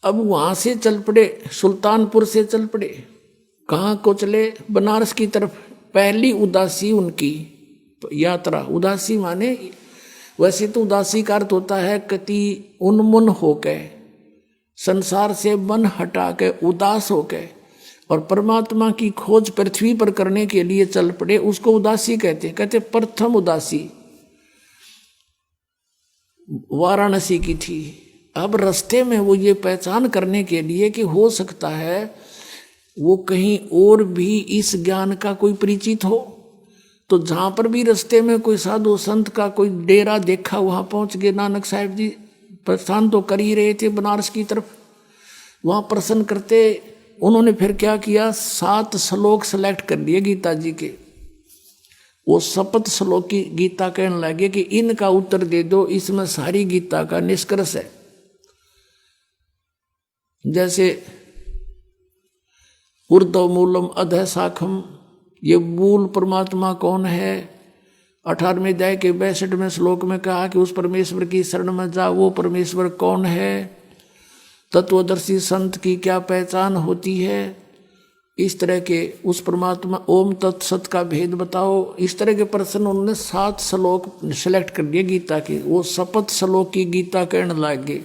अब वहां से चल पड़े, सुल्तानपुर से चल पड़े। कहाँ को चले? बनारस की तरफ। पहली उदासी उनकी यात्रा। उदासी माने, वैसे तो उदासी का अर्थ होता है कति उन्मुन होके, संसार से मन हटा के, उदास होके, और परमात्मा की खोज पृथ्वी पर करने के लिए चल पड़े, उसको उदासी कहते हैं। कहते प्रथम उदासी वाराणसी की थी। अब रास्ते में वो ये पहचान करने के लिए कि हो सकता है वो कहीं और भी इस ज्ञान का कोई परिचित हो, तो जहां पर भी रास्ते में कोई साधु संत का कोई डेरा देखा वहां पहुंच गए। नानक साहब जी प्रस्थान तो कर ही रहे थे बनारस की तरफ, वहां प्रसन्न करते उन्होंने फिर क्या किया, 7 श्लोक सेलेक्ट कर लिए गीता जी के। वो शपथ श्लोक की गीता कहने लगे कि इनका उत्तर दे दो, इसमें सारी गीता का निष्कर्ष है। जैसे ऊर्ध्व मूलम अधः शाखम, ये मूल परमात्मा कौन है। 18वें अध्याय के 62वें श्लोक में कहा कि उस परमेश्वर की शरण में जा, वो परमेश्वर कौन है। तत्वदर्शी संत की क्या पहचान होती है। इस तरह के उस परमात्मा ओम तत्सत का भेद बताओ। इस तरह के प्रश्न उन्होंने 7 श्लोक सिलेक्ट कर दिए गीता के। वो शपथ श्लोक की गीता कहने लगे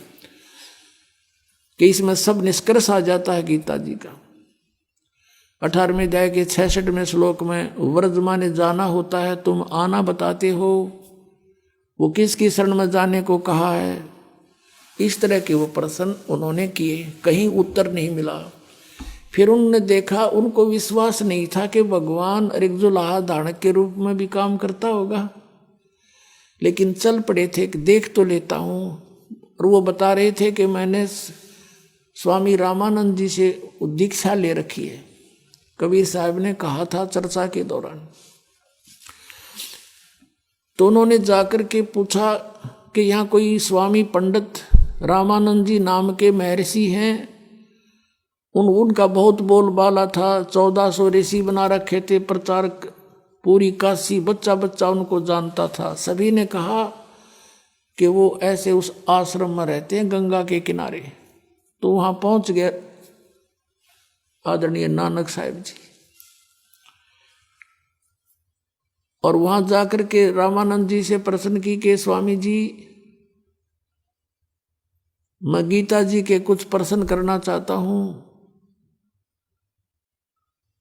कि इसमें सब निष्कर्ष आ जाता है गीता जी का। 18वें अध्याय के 66वें श्लोक में व्रज माने जाना होता है, तुम आना बताते हो। वो किसकी शरण में जाने को कहा है। इस तरह के वो प्रश्न उन्होंने किए, कहीं उत्तर नहीं मिला। फिर उन्होंने देखा, उनको विश्वास नहीं था कि भगवान ऋग्जुलाहा धारक के रूप में भी काम करता होगा, लेकिन चल पड़े थे कि देख तो लेता हूँ। और वो बता रहे थे कि मैंने स्वामी रामानंद जी से दीक्षा ले रखी है। कबीर साहब ने कहा था चर्चा के दौरान। तो उन्होंने जाकर के पूछा कि यहाँ कोई स्वामी पंडित रामानंद जी नाम के महर्षि हैं। उनका बहुत बोलबाला था, 1400 ऋषि बना रखे थे, प्रचारक पूरी काशी बच्चा बच्चा उनको जानता था। सभी ने कहा कि वो ऐसे उस आश्रम में रहते हैं गंगा के किनारे। तो वहाँ पहुँच गए आदरणीय नानक साहब जी, और वहां जाकर के रामानंद जी से प्रश्न की कि स्वामी जी, मैं गीता जी के कुछ प्रश्न करना चाहता हूं।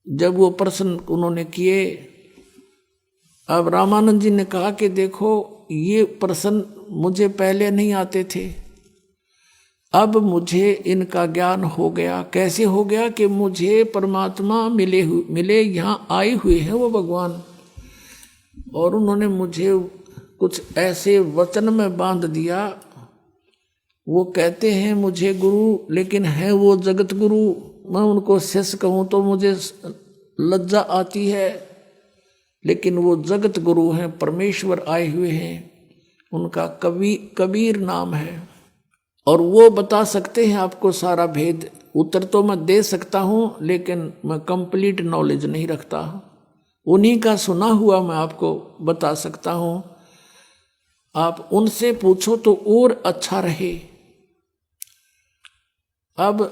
जब वो प्रश्न उन्होंने किए, अब रामानंद जी ने कहा कि देखो, ये प्रश्न मुझे पहले नहीं आते थे, अब मुझे इनका ज्ञान हो गया। कैसे हो गया कि मुझे परमात्मा मिले यहाँ आए हुए हैं वो भगवान, और उन्होंने मुझे कुछ ऐसे वचन में बांध दिया। वो कहते हैं मुझे गुरु, लेकिन है वो जगत गुरु। मैं उनको शिष्य कहूँ तो मुझे लज्जा आती है, लेकिन वो जगत गुरु हैं, परमेश्वर आए हुए हैं। उनका कबीर नाम है, और वो बता सकते हैं आपको सारा भेद। उत्तर तो मैं दे सकता हूँ, लेकिन मैं कंप्लीट नॉलेज नहीं रखता। उन्हीं का सुना हुआ मैं आपको बता सकता हूँ। आप उनसे पूछो तो और अच्छा रहे। अब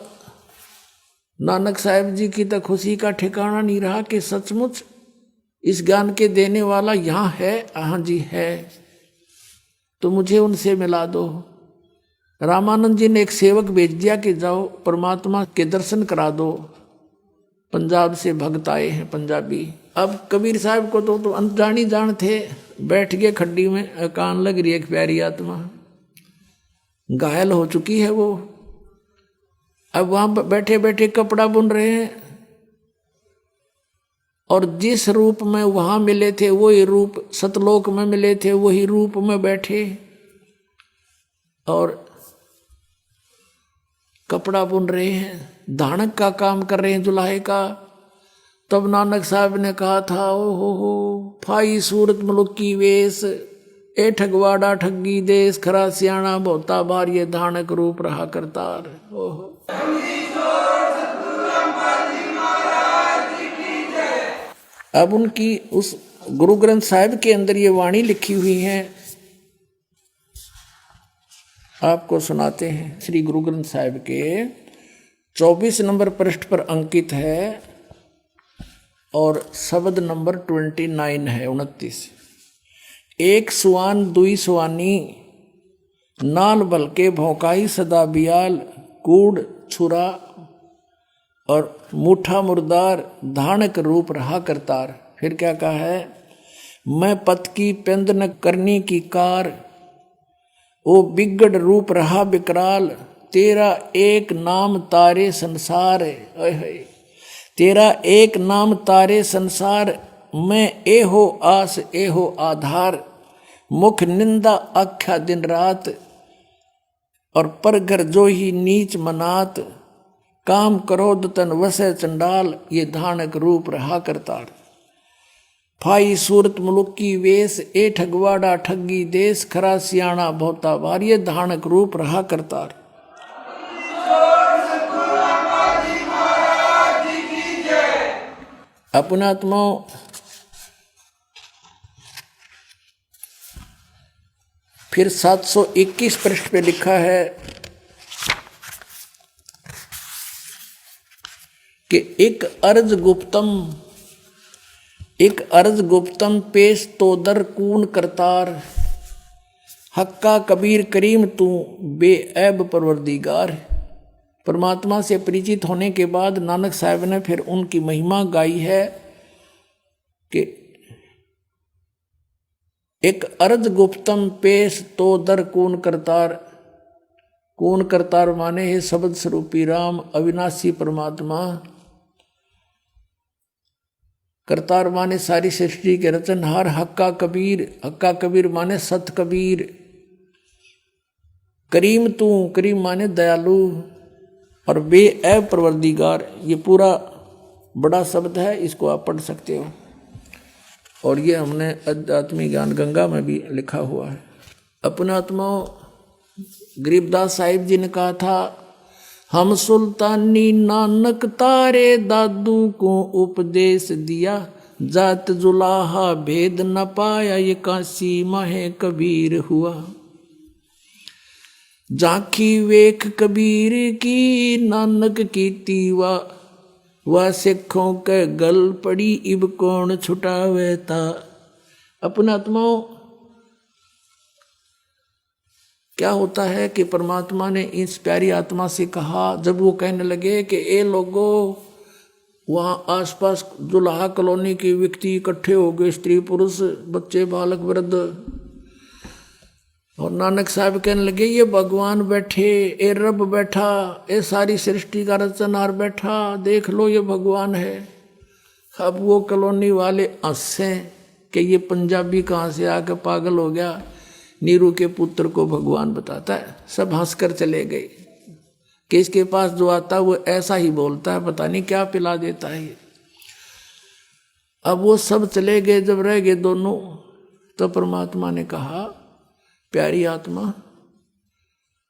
नानक साहब जी की तो खुशी का ठिकाना नहीं रहा कि सचमुच इस ज्ञान के देने वाला यहाँ है। हाँ जी है, तो मुझे उनसे मिला दो। रामानंद जी ने एक सेवक भेज दिया कि जाओ परमात्मा के दर्शन करा दो। पंजाब से भक्त आए हैं, पंजाबी। अब कबीर साहब को तो अनजानी जान थे, बैठ गए खड्डी में। कान लग रही है, एक प्यारी आत्मा घायल हो चुकी है वो। अब वहां बैठे बैठे कपड़ा बुन रहे हैं, और जिस रूप में वहां मिले थे वही रूप सतलोक में मिले थे, वही रूप में बैठे और कपड़ा बुन रहे हैं, धानक का काम कर रहे हैं, जुलाहे का। तब नानक साहब ने कहा था, ओ हो फाई सूरत मुलुक की वेश, ए ठगवाड़ा ठगी देश, खरा सियाणा बहुता बार, ये धानक रूप रहा करतार। ओहो, अब उनकी उस गुरु ग्रंथ साहिब के अंदर ये वाणी लिखी हुई है। आपको सुनाते हैं। श्री गुरु ग्रंथ साहिब के 24 नंबर पृष्ठ पर अंकित है और शब्द नंबर 29 है 29। एक सुआन दुई सुआनी नाल बल के भौकाई सदा बियाल कूड़ छुरा और मुठा मुर्दार धानक रूप रहा करतार। फिर क्या कहा है, मैं पत की पेंद न करनी की कार, ओ बिगड़ रूप रहा विकराल, तेरा एक नाम तारे संसार। तेरा एक नाम तारे संसार, मैं एहो आस एहो आधार, मुख निंदा आख्या दिन रात, और परघर जो ही नीच मनात, काम क्रोध तन वसे चंडाल, ये धानक रूप रहा करतार। फाई सूरत मुलुकी वेश, ए ठगवाड़ा ठगी देश, खरा सियाणा बहुता बार, ये धानक रूप रहा करतार। अपने आत्मा फिर 721 पृष्ठ पे लिखा है कि एक अर्ज गुप्तम पेश तो दर कून करतार, हक्का कबीर करीम तू बेऐब परवरदिगार। परमात्मा से परिचित होने के बाद नानक साहब ने फिर उनकी महिमा गाई है कि एक अर्ज गुप्तम पेश तो दर कून करतार। कून करतार माने हे शब्द स्वरूपी राम अविनाशी परमात्मा, करतार माने सारी सृष्टि के रचनहार, हक्का कबीर माने सत कबीर, करीम तू करीम माने दयालु, और बेऐब परवरदिगार। ये पूरा बड़ा शब्द है, इसको आप पढ़ सकते हो और ये हमने आध्यात्मिक ज्ञान गंगा में भी लिखा हुआ है। अपने आत्मा गरीबदास साहिब जी ने कहा था, हम सुल्तानी नानक तारे दादू को उपदेश दिया, जात जुलाहा भेद न पाया, ये काशी माहे कबीर हुआ। झांकी वेख कबीर की नानक की तीवा, वह सिखों के गल पड़ी इब कौन छुटावे ता। अपने आत्माओं क्या होता है कि परमात्मा ने इस प्यारी आत्मा से कहा, जब वो कहने लगे कि ए लोगों, वहाँ आसपास जुलाहा कॉलोनी के व्यक्ति इकट्ठे हो गए, स्त्री पुरुष बच्चे बालक वृद्ध, और नानक साहब कहने लगे ये भगवान बैठे, ए रब बैठा, ए सारी सृष्टि का रचनहार बैठा, देख लो ये भगवान है। अब वो कॉलोनी वाले हंसे कि ये पंजाबी कहाँ से आकर पागल हो गया, नीरू के पुत्र को भगवान बताता है। सब हंसकर चले गए कि इसके पास जो आता है वो ऐसा ही बोलता है, पता नहीं क्या पिला देता है ये। अब वो सब चले गए, जब रह गए दोनों, तो परमात्मा ने कहा, प्यारी आत्मा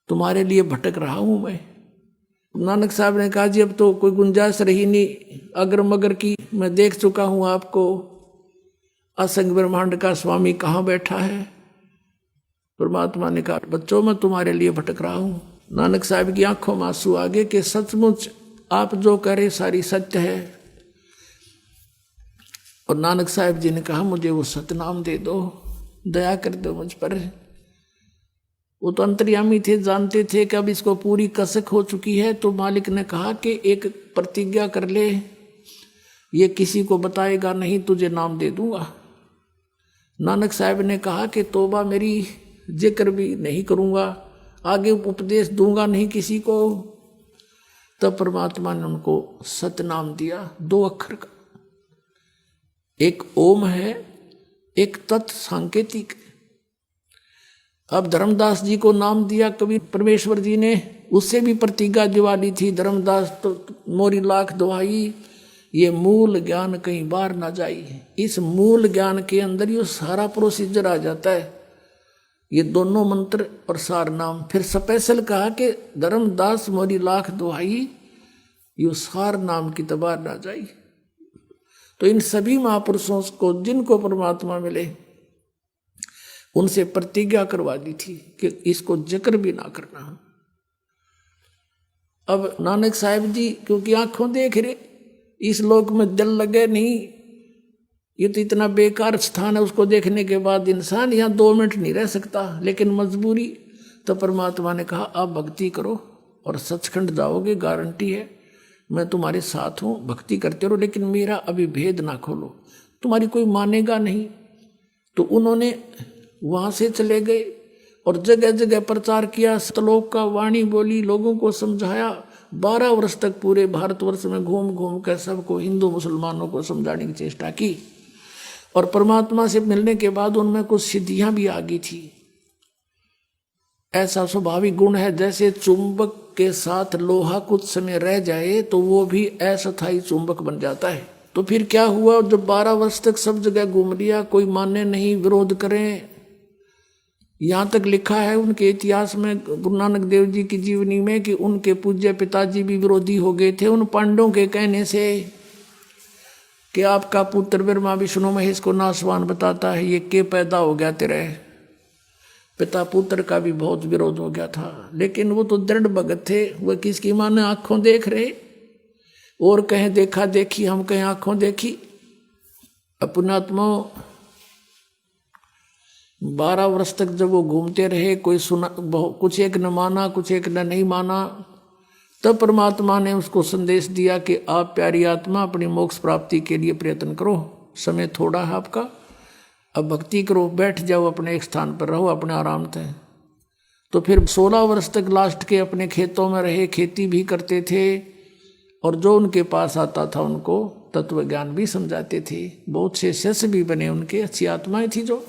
तुम्हारे लिए भटक रहा हूं मैं। नानक साहब ने कहा, जी अब तो कोई गुंजाइश रही नहीं अगर मगर की, मैं देख चुका हूं आपको, असंग ब्रह्मांड का स्वामी कहाँ बैठा है। परमात्मा ने कहा, बच्चों मैं तुम्हारे लिए भटक रहा हूं। नानक साहब की आंखों में आंसू आ गए कि सचमुच आप जो करे सारी सत्य है। और नानक साहब जी ने कहा, मुझे वो सतनाम दे दो, दया कर दो मुझ पर। वो तो अंतर्यामी थे, जानते थे कि अब इसको पूरी कसक हो चुकी है, तो मालिक ने कहा कि एक प्रतिज्ञा कर ले, ये किसी को बताएगा नहीं, तुझे नाम दे दूंगा। नानक साहब ने कहा कि तौबा, मेरी जिक्र भी नहीं करूंगा, आगे उपदेश दूंगा नहीं किसी को। तब परमात्मा ने उनको सतनाम दिया, 2 अक्षर का, एक ओम है, एक तत् सांकेतिक। अब धर्मदास जी को नाम दिया कभी परमेश्वर जी ने, उससे भी प्रतिज्ञा दिवाली थी, धर्मदास तो मोरी लाख दुहाई, ये मूल ज्ञान कहीं बाहर ना जाई। इस मूल ज्ञान के अंदर ये सारा प्रोसीजर आ जाता है, ये दोनों मंत्र और सार नाम। फिर स्पेशल कहा कि धर्मदास मोरी लाख दुहाई, ये सार नाम की तबार ना जाई। तो इन सभी महापुरुषों को जिनको परमात्मा मिले, उनसे प्रतिज्ञा करवा दी थी कि इसको जिक्र भी ना करना। अब नानक साहब जी क्योंकि आंखों देख रहे, इस लोक में दिल लगे नहीं, ये तो इतना बेकार स्थान है, उसको देखने के बाद इंसान यहाँ 2 मिनट नहीं रह सकता, लेकिन मजबूरी। तो परमात्मा ने कहा आप भक्ति करो और सचखंड जाओगे, गारंटी है, मैं तुम्हारे साथ हूँ, भक्ति करते रहो, लेकिन मेरा अभी भेद ना खोलो, तुम्हारी कोई मानेगा नहीं। तो उन्होंने वहाँ से चले गए और जगह जगह प्रचार किया, श्लोक का वाणी बोली, लोगों को समझाया। 12 वर्ष तक पूरे भारतवर्ष में घूम घूम कर सबको, हिंदू मुसलमानों को समझाने की चेष्टा की। और परमात्मा से मिलने के बाद उनमें कुछ सिद्धियां भी आ गई थी। ऐसा स्वाभाविक गुण है, जैसे चुंबक के साथ लोहा कुछ समय रह जाए तो वो भी अस्थायी चुंबक बन जाता है। तो फिर क्या हुआ, जब 12 वर्ष तक सब जगह घूम लिया, कोई माने नहीं, विरोध करें। यहाँ तक लिखा है उनके इतिहास में, गुरु नानक देव जी की जीवनी में, कि उनके पूज्य पिताजी भी विरोधी हो गए थे उन पांडवों के कहने से कि आपका पुत्र ब्रह्मा विष्णु महेश को नासवान बताता है, ये के पैदा हो गया तेरे। पिता पुत्र का भी बहुत विरोध हो गया था, लेकिन वो तो दृढ़ भगत थे, वह किसकी माने आंखों देख रहे, और कहें देखा देखी, हम कहें आंखों देखी। अपनात्मा 12 वर्ष तक जब वो घूमते रहे, कोई सुना, कुछ एक न माना, कुछ एक न नहीं माना, तब परमात्मा ने उसको संदेश दिया कि आप प्यारी आत्मा अपनी मोक्ष प्राप्ति के लिए प्रयत्न करो, समय थोड़ा है आपका, अब भक्ति करो, बैठ जाओ अपने एक स्थान पर, रहो अपने आराम से। तो फिर 16 वर्ष तक लास्ट के अपने खेतों में रहे, खेती भी करते थे, और जो उनके पास आता था उनको तत्व ज्ञान भी समझाते थे। बहुत से शिष्य भी बने उनके, अच्छी आत्माएं थी जो।